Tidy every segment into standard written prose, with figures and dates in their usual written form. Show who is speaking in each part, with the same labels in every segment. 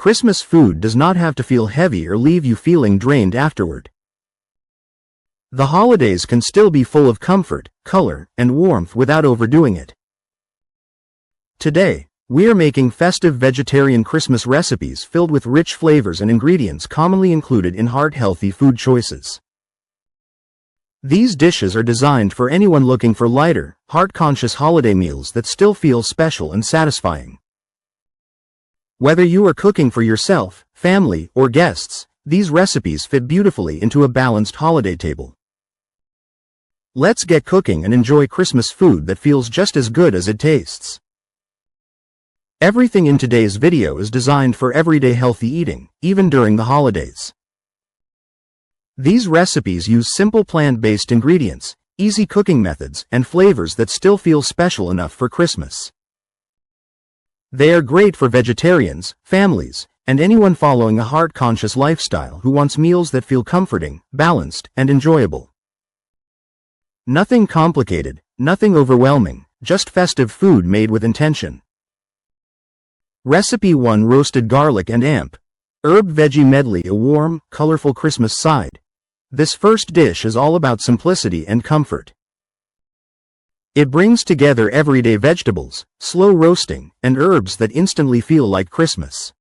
Speaker 1: Christmas food does not have to feel heavy or leave you feeling drained afterward. The holidays can still be full of comfort, color, and warmth without overdoing it. Today, we are making festive vegetarian Christmas recipes filled with rich flavors and ingredients commonly included in heart-healthy food choices. These dishes are designed for anyone looking for lighter, heart-conscious holiday meals that still feel special and satisfying. Whether you are cooking for yourself, family, or guests, these recipes fit beautifully into a balanced holiday table. Let's get cooking and enjoy Christmas food that feels just as good as it tastes. Everything in today's video is designed for everyday healthy eating, even during the holidays. These recipes use simple plant-based ingredients, easy cooking methods, and flavors that still feel special enough for Christmas. They are great for vegetarians, families, and anyone following a heart-conscious lifestyle who wants meals that feel comforting, balanced, and enjoyable. Nothing complicated, nothing overwhelming, just festive food made with intention. Recipe 1: Roasted garlic and amp. Herb veggie medley. A warm, colorful Christmas side. This first dish is all about simplicity and comfort. It brings together everyday vegetables, slow roasting, and herbs that instantly feel like Christmas.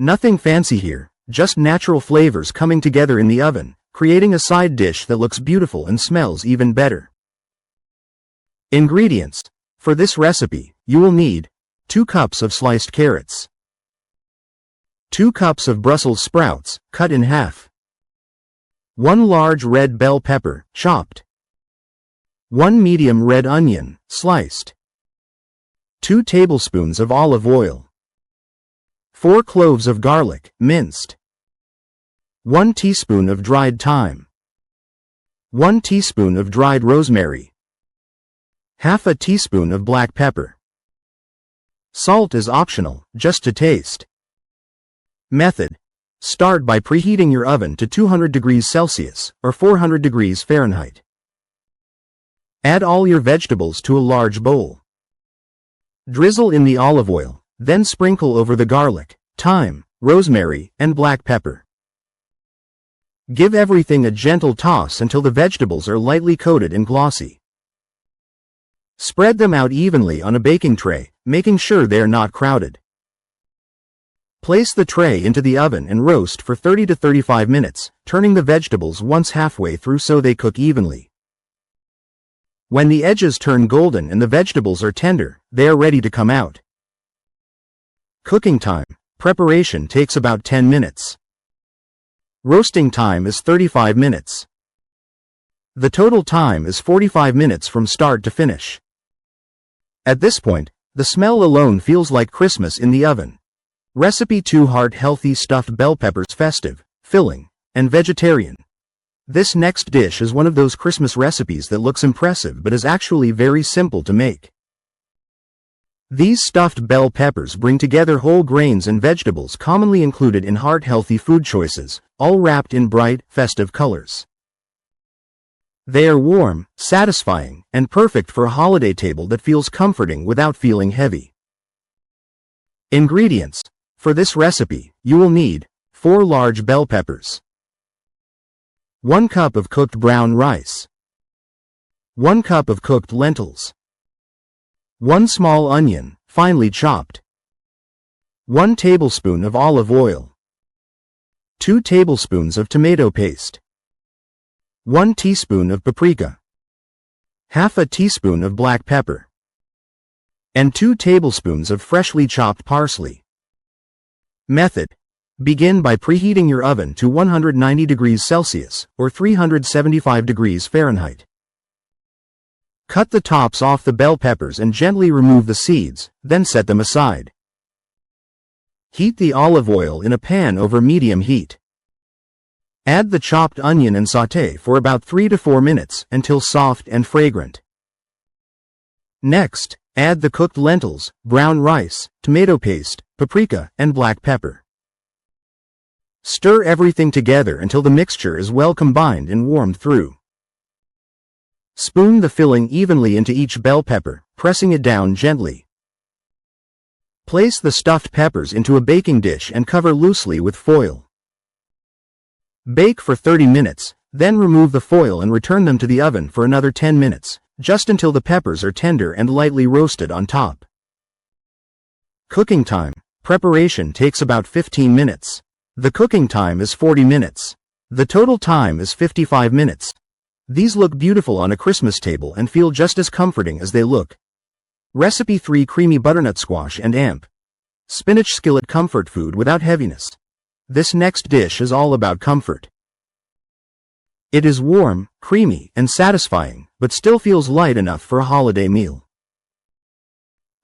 Speaker 1: Nothing fancy here, just natural flavors coming together in the oven, creating a side dish that looks beautiful and smells even better. Ingredients. For this recipe, you will need 2 cups of sliced carrots, 2 cups of Brussels sprouts, cut in half, 1 large red bell pepper, chopped, 1 medium red onion, sliced, 2 tablespoons of olive oil, 4 cloves of garlic, minced, 1 teaspoon of dried thyme, 1 teaspoon of dried rosemary, half a teaspoon of black pepper. Salt is optional, just to taste. Method. Start by preheating your oven to 200 degrees Celsius, or 400 degrees Fahrenheit. Add all your vegetables to a large bowl. Drizzle in the olive oil, then sprinkle over the garlic, thyme, rosemary, and black pepper. Give everything a gentle toss until the vegetables are lightly coated and glossy. Spread them out evenly on a baking tray, making sure they are not crowded. Place the tray into the oven and roast for 30 to 35 minutes, turning the vegetables once halfway through so they cook evenly. When the edges turn golden and the vegetables are tender, they are ready to come out. Cooking time. Preparation takes about 10 minutes. Roasting time is 35 minutes. The total time is 45 minutes from start to finish. At this point, the smell alone feels like Christmas in the oven. Recipe 2: Heart-healthy stuffed bell peppers. Festive, filling, and vegetarian. This next dish is one of those Christmas recipes that looks impressive but is actually very simple to make. These stuffed bell peppers bring together whole grains and vegetables commonly included in heart-healthy food choices, all wrapped in bright, festive colors. They are warm, satisfying, and perfect for a holiday table that feels comforting without feeling heavy. Ingredients. For this recipe, you will need 4 large bell peppers, 1 cup of cooked brown rice, 1 cup of cooked lentils, 1 small onion, finely chopped, 1 tablespoon of olive oil, 2 tablespoons of tomato paste, 1 teaspoon of paprika, half a teaspoon of black pepper, and 2 tablespoons of freshly chopped parsley. Method. Begin by preheating your oven to 190 degrees Celsius, or 375 degrees Fahrenheit. Cut the tops off the bell peppers and gently remove the seeds, then set them aside. Heat the olive oil in a pan over medium heat. Add the chopped onion and sauté for about 3 to 4 minutes until soft and fragrant. Next, add the cooked lentils, brown rice, tomato paste, paprika, and black pepper. Stir everything together until the mixture is well combined and warmed through. Spoon the filling evenly into each bell pepper, pressing it down gently. Place the stuffed peppers into a baking dish and cover loosely with foil. Bake for 30 minutes, then remove the foil and return them to the oven for another 10 minutes, just until the peppers are tender and lightly roasted on top. Cooking time. Preparation takes about 15 minutes. The cooking time is 40 minutes. The total time is 55 minutes. These look beautiful on a Christmas table and feel just as comforting as they look. Recipe 3: Creamy butternut squash and amp. Spinach skillet comfort food without heaviness. This next dish is all about comfort. It is warm, creamy, and satisfying, but still feels light enough for a holiday meal.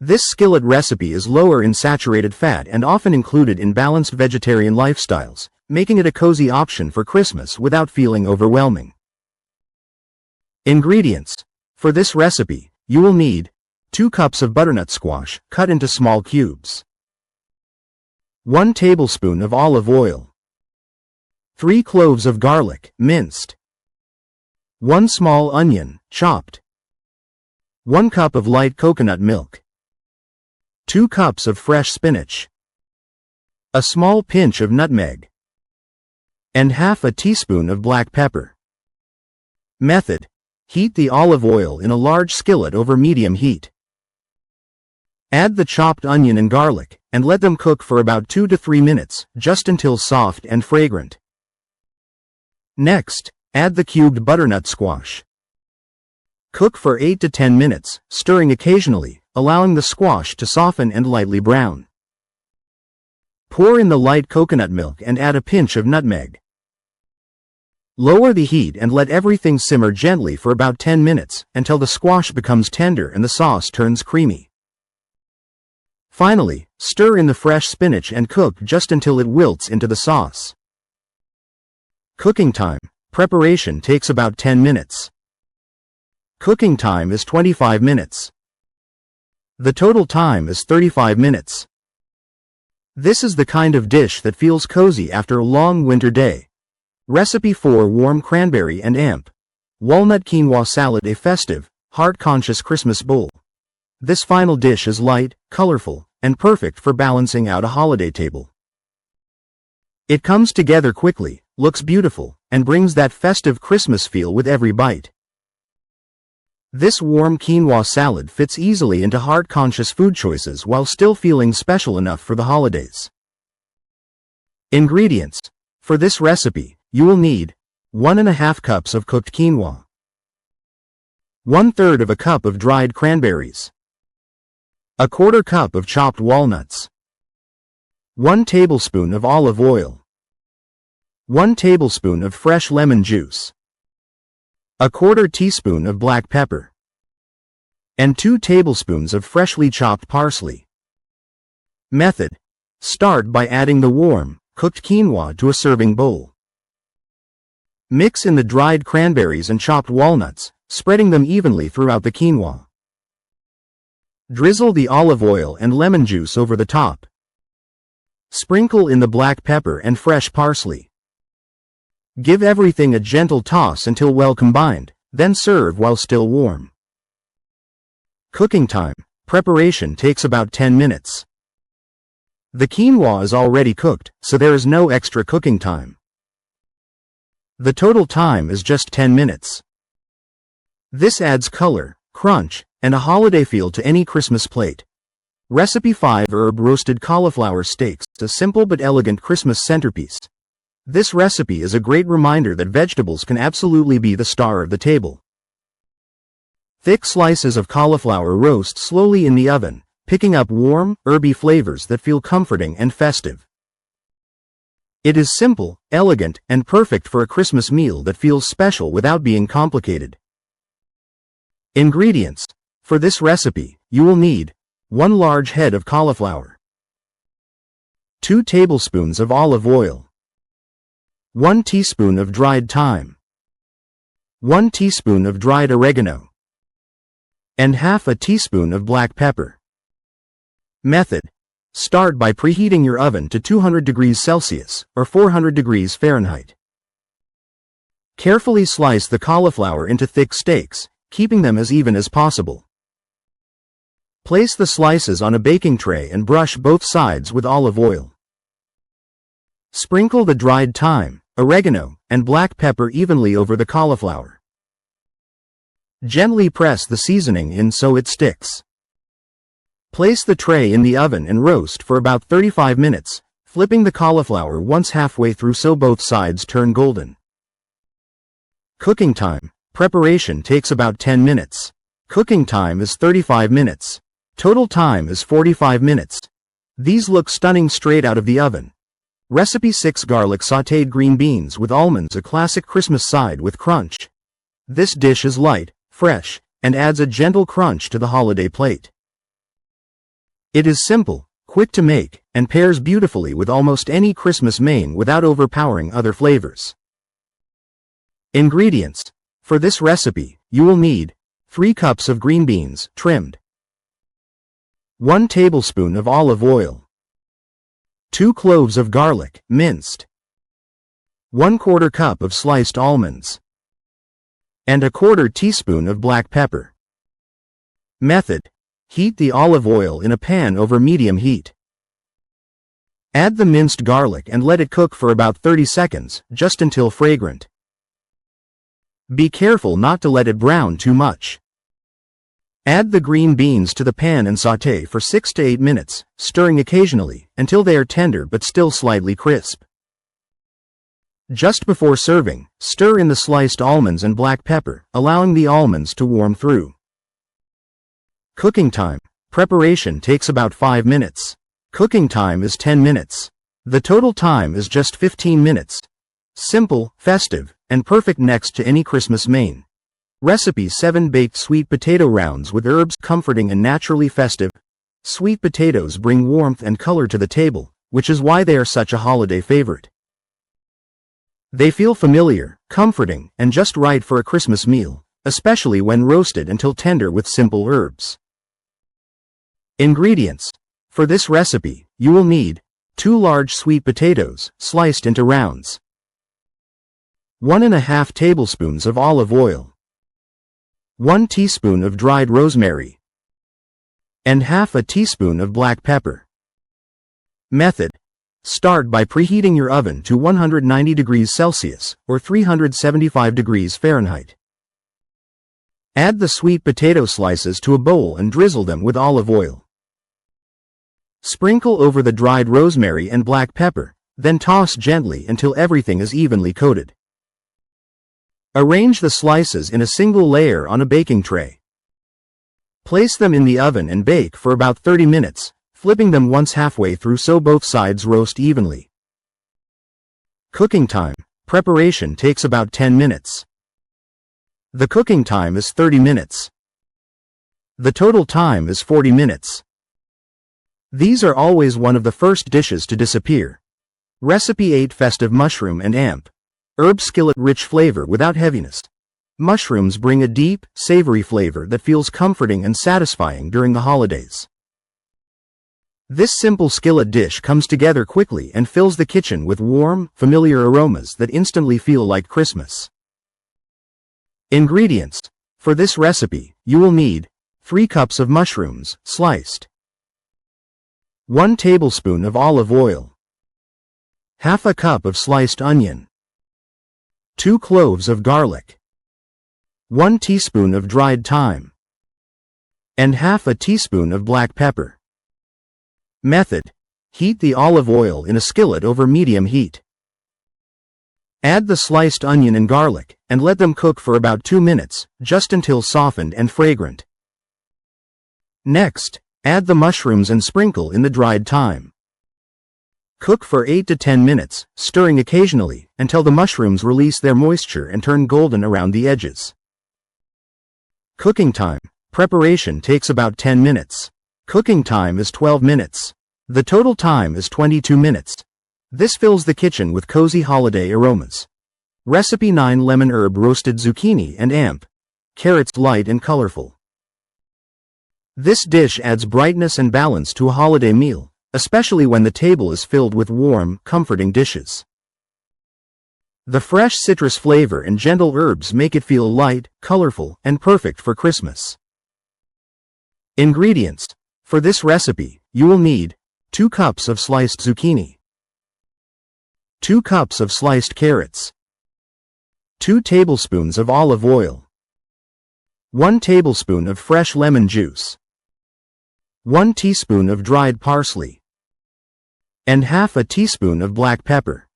Speaker 1: This skillet recipe is lower in saturated fat and often included in balanced vegetarian lifestyles, making it a cozy option for Christmas without feeling overwhelming. Ingredients. For this recipe, you will need 2 cups of butternut squash, cut into small cubes. 1 tablespoon of olive oil. 3 cloves of garlic, minced. 1 small onion, chopped. 1 cup of light coconut milk. 2 cups of fresh spinach. A small pinch of nutmeg. And half a teaspoon of black pepper. Method. Heat the olive oil in a large skillet over medium heat. Add the chopped onion and garlic, and let them cook for about 2 to 3 minutes, just until soft and fragrant. Next, add the cubed butternut squash. Cook for 8 to 10 minutes, stirring occasionally, allowing the squash to soften and lightly brown. Pour in the light coconut milk and add a pinch of nutmeg. Lower the heat and let everything simmer gently for about 10 minutes, until the squash becomes tender and the sauce turns creamy. Finally, stir in the fresh spinach and cook just until it wilts into the sauce. Cooking time. Preparation takes about 10 minutes. Cooking time is 25 minutes. The total time is 35 minutes. This is the kind of dish that feels cozy after a long winter day. Recipe 4: Warm cranberry and amp. Walnut quinoa salad, a festive, heart-conscious Christmas bowl. This final dish is light, colorful, and perfect for balancing out a holiday table. It comes together quickly, looks beautiful, and brings that festive Christmas feel with every bite. This warm quinoa salad fits easily into heart-conscious food choices while still feeling special enough for the holidays. Ingredients. For this recipe, you will need 1½ cups of cooked quinoa, 1/3 of a cup of dried cranberries, 1/4 cup of chopped walnuts, 1 tablespoon of olive oil, 1 tablespoon of fresh lemon juice, 1/4 teaspoon of black pepper, and 2 tablespoons of freshly chopped parsley. Method. Start by adding the warm, cooked quinoa to a serving bowl. Mix in the dried cranberries and chopped walnuts, spreading them evenly throughout the quinoa. Drizzle the olive oil and lemon juice over the top. Sprinkle in the black pepper and fresh parsley. Give everything a gentle toss until well combined, then serve while still warm. Cooking time. Preparation takes about 10 minutes. The quinoa is already cooked, so there is no extra cooking time. The total time is just 10 minutes. This adds color, crunch, and a holiday feel to any Christmas plate. Recipe 5: Herb roasted cauliflower steaks, a simple but elegant Christmas centerpiece. This recipe is a great reminder that vegetables can absolutely be the star of the table. Thick slices of cauliflower roast slowly in the oven, picking up warm, herby flavors that feel comforting and festive. It is simple, elegant, and perfect for a Christmas meal that feels special without being complicated. Ingredients. For this recipe, you will need 1 large head of cauliflower, 2 tablespoons of olive oil, 1 teaspoon of dried thyme, 1 teaspoon of dried oregano, and half a teaspoon of black pepper. Method. Start by preheating your oven to 200 degrees Celsius or 400 degrees Fahrenheit. Carefully slice the cauliflower into thick steaks, keeping them as even as possible. Place the slices on a baking tray and brush both sides with olive oil. Sprinkle the dried thyme, oregano, and black pepper evenly over the cauliflower. Gently press the seasoning in so it sticks. Place the tray in the oven and roast for about 35 minutes, flipping the cauliflower once halfway through so both sides turn golden. Cooking time. Preparation takes about 10 minutes. Cooking time is 35 minutes. Total time is 45 minutes. These look stunning straight out of the oven. Recipe 6. Garlic sautéed green beans with almonds, a classic Christmas side with crunch. This dish is light, fresh, and adds a gentle crunch to the holiday plate. It is simple, quick to make, and pairs beautifully with almost any Christmas main without overpowering other flavors. Ingredients. For this recipe, you will need 3 cups of green beans, trimmed, 1 tablespoon of olive oil, 2 cloves of garlic, minced, 1/4 cup of sliced almonds, and 1/4 teaspoon of black pepper. Method. Heat the olive oil in a pan over medium heat. Add the minced garlic and let it cook for about 30 seconds, just until fragrant. Be careful not to let it brown too much. Add the green beans to the pan and sauté for 6 to 8 minutes, stirring occasionally, until they are tender but still slightly crisp. Just before serving, stir in the sliced almonds and black pepper, allowing the almonds to warm through. Cooking time. Preparation takes about 5 minutes. Cooking time is 10 minutes. The total time is just 15 minutes. Simple, festive, and perfect next to any Christmas main. Recipe 7. Baked sweet potato rounds with herbs, comforting and naturally festive. Sweet potatoes bring warmth and color to the table, which is why they are such a holiday favorite. They feel familiar, comforting, and just right for a Christmas meal, especially when roasted until tender with simple herbs. Ingredients. For this recipe, you will need 2 large sweet potatoes, sliced into rounds, 1½ tablespoons of olive oil, 1 teaspoon of dried rosemary, and ½ teaspoon of black pepper. Method. Start by preheating your oven to 190 degrees Celsius or 375 degrees Fahrenheit. Add the sweet potato slices to a bowl and drizzle them with olive oil. Sprinkle over the dried rosemary and black pepper, then toss gently until everything is evenly coated. Arrange the slices in a single layer on a baking tray. Place them in the oven and bake for about 30 minutes, flipping them once halfway through so both sides roast evenly. Cooking time. Preparation takes about 10 minutes. The cooking time is 30 minutes. The total time is 40 minutes. These are always one of the first dishes to disappear. Recipe 8. Festive mushroom and amp. Herb skillet, rich flavor without heaviness. Mushrooms bring a deep, savory flavor that feels comforting and satisfying during the holidays. This simple skillet dish comes together quickly and fills the kitchen with warm, familiar aromas that instantly feel like Christmas. Ingredients. For this recipe, you will need 3 cups of mushrooms, sliced, 1 tablespoon of olive oil, ½ cup of sliced onion, 2 cloves of garlic, 1 teaspoon of dried thyme, and ½ teaspoon of black pepper. Method. Heat the olive oil in a skillet over medium heat. Add the sliced onion and garlic, and let them cook for about 2 minutes, just until softened and fragrant. Next, add the mushrooms and sprinkle in the dried thyme. Cook for 8 to 10 minutes, stirring occasionally, until the mushrooms release their moisture and turn golden around the edges. Cooking time. Preparation takes about 10 minutes. Cooking time is 12 minutes. The total time is 22 minutes. This fills the kitchen with cozy holiday aromas. Recipe 9. Lemon herb roasted zucchini and amp. Carrots, light and colorful. This dish adds brightness and balance to a holiday meal, especially when the table is filled with warm, comforting dishes. The fresh citrus flavor and gentle herbs make it feel light, colorful, and perfect for Christmas. Ingredients. For this recipe, you will need 2 cups of sliced zucchini, 2 cups of sliced carrots, 2 tablespoons of olive oil, 1 tablespoon of fresh lemon juice, 1 teaspoon of dried parsley, and half a teaspoon of black pepper.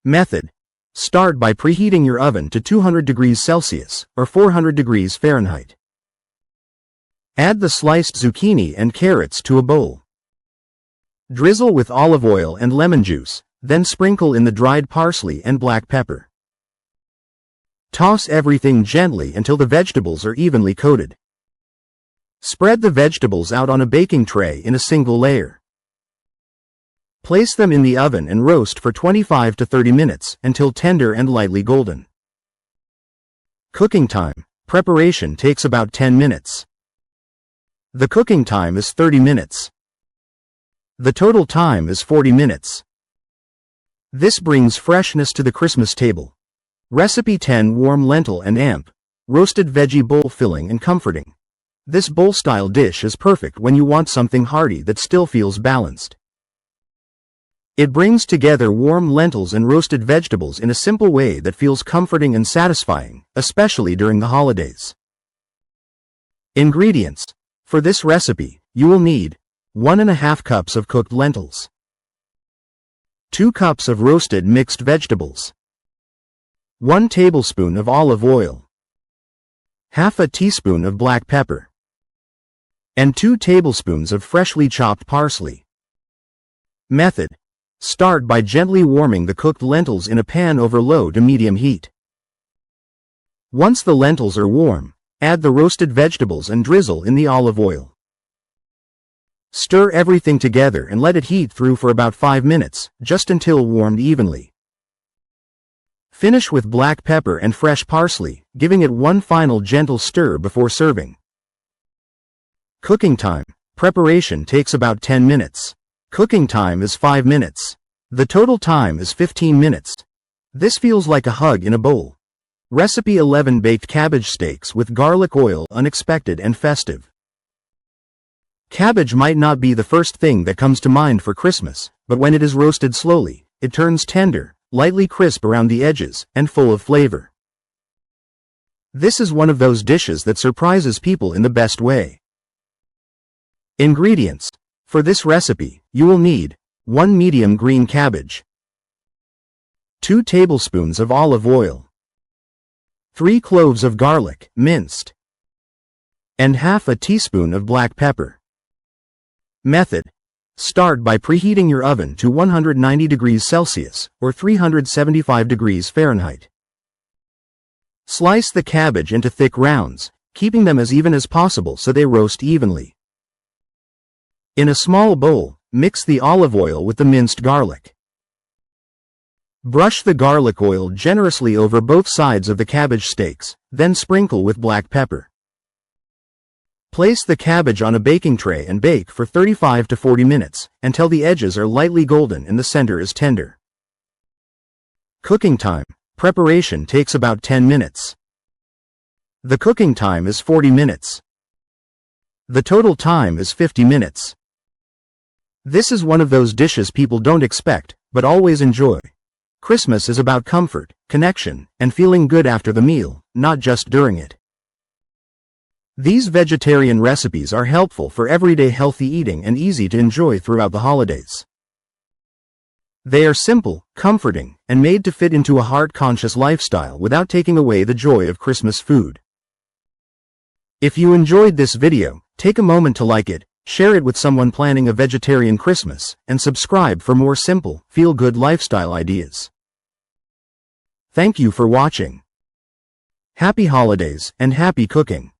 Speaker 1: Method: start by preheating your oven to 200 degrees Celsius or 400 degrees Fahrenheit. Add the sliced zucchini and carrots to a bowl. Drizzle with olive oil and lemon juice, then sprinkle in the dried parsley and black pepper. Toss everything gently until the vegetables are evenly coated. Spread the vegetables out on a baking tray in a single layer. Place them in the oven and roast for 25 to 30 minutes until tender and lightly golden. Cooking time. Preparation takes about 10 minutes. The cooking time is 30 minutes. The total time is 40 minutes. This brings freshness to the Christmas table. Recipe 10: warm lentil and amp, roasted veggie bowl, filling and comforting. This bowl-style dish is perfect when you want something hearty that still feels balanced. It brings together warm lentils and roasted vegetables in a simple way that feels comforting and satisfying, especially during the holidays. Ingredients. For this recipe, you will need 1½ cups of cooked lentils, 2 cups of roasted mixed vegetables, 1 tablespoon of olive oil, half a teaspoon of black pepper, and 2 tablespoons of freshly chopped parsley. Method: start by gently warming the cooked lentils in a pan over low to medium heat. Once the lentils are warm, add the roasted vegetables and drizzle in the olive oil. Stir everything together and let it heat through for about 5 minutes, just until warmed evenly. Finish with black pepper and fresh parsley, giving it one final gentle stir before serving. Cooking time. Preparation takes about 10 minutes. Cooking time is 5 minutes. The total time is 15 minutes. This feels like a hug in a bowl. Recipe 11: baked cabbage steaks with garlic oil, unexpected and festive. Cabbage might not be the first thing that comes to mind for Christmas, but when it is roasted slowly, it turns tender, lightly crisp around the edges, and full of flavor. This is one of those dishes that surprises people in the best way. Ingredients. For this recipe, you will need 1 medium green cabbage, 2 tablespoons of olive oil, 3 cloves of garlic, minced, and half a teaspoon of black pepper. Method: start by preheating your oven to 190 degrees Celsius or 375 degrees Fahrenheit. Slice the cabbage into thick rounds, keeping them as even as possible so they roast evenly. In a small bowl, mix the olive oil with the minced garlic. Brush the garlic oil generously over both sides of the cabbage steaks, then sprinkle with black pepper. Place the cabbage on a baking tray and bake for 35 to 40 minutes, until the edges are lightly golden and the center is tender. Cooking time. Preparation takes about 10 minutes. The cooking time is 40 minutes. The total time is 50 minutes. This is one of those dishes people don't expect, but always enjoy. Christmas is about comfort, connection, and feeling good after the meal, not just during it. These vegetarian recipes are helpful for everyday healthy eating and easy to enjoy throughout the holidays. They are simple, comforting, and made to fit into a heart-conscious lifestyle without taking away the joy of Christmas food. If you enjoyed this video, take a moment to like it, share it with someone planning a vegetarian Christmas, and subscribe for more simple, feel-good lifestyle ideas. Thank you for watching. Happy holidays and happy cooking.